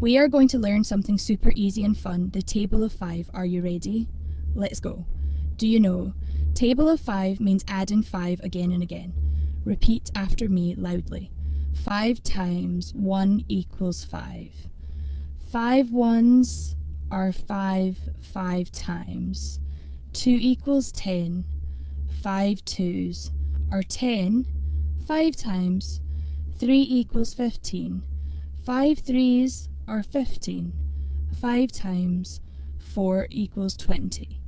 We are going to learn something super easy and fun, the table of 5. Are you ready? Let's go. Do you know? Table of 5 means adding 5 again and again. Repeat after me loudly. 5 times 1 equals 5. 5 ones are 5 times. 2 equals 10. 5 twos are 10 5 times. 3 equals 15. 5 threes are 15. 5 times. 4 equals 20.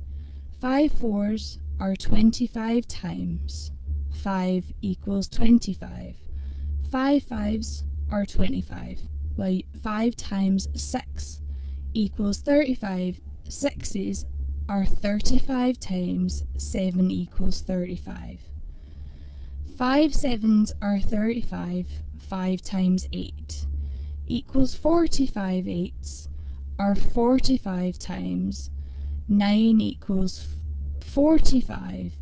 5 fours are 25 times. 5 equals 25. 5 fives are 25. 5 times 6 equals 35. 6s are 35 times 7 equals 35. 5 sevens are 35. 5 times 8 equals 45. 8s are 45 times 9 equals 45.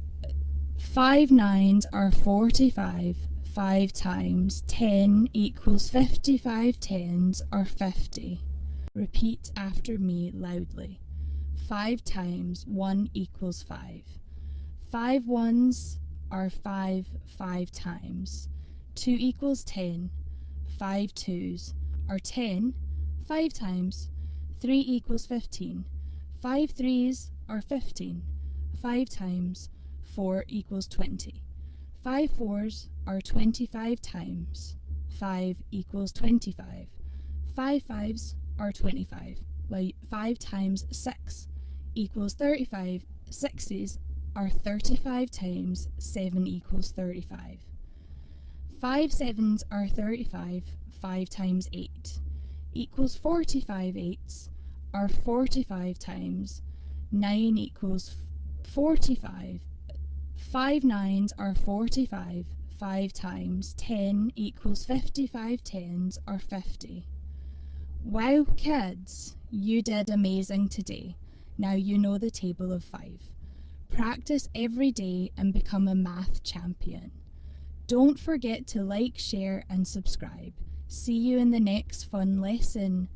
5 nines are 45. 5 times 10 equals 55. 10s are 50. Repeat after me loudly. 5 times 1 equals 5. 5 ones are 5 times. 2 equals 10. 5 twos are 10 5 times. 3 equals 15. 5 threes are 15. 5 times. 4 equals 20. 5 fours are 25 times. 5 equals 25. 5 fives are 25. 5 times 6 equals 35. 6s are 35 times 7 equals 35. 5 sevens are 35. 5 times 8 equals 45. 8s are 45 times 9 equals 45. 5 nines are 45. 5 times 10 equals 55. 10s are 50. Wow, kids, you did amazing today. Now you know the table of 5. Practice every day and become a math champion. Don't forget to like, share and subscribe. See you in the next fun lesson.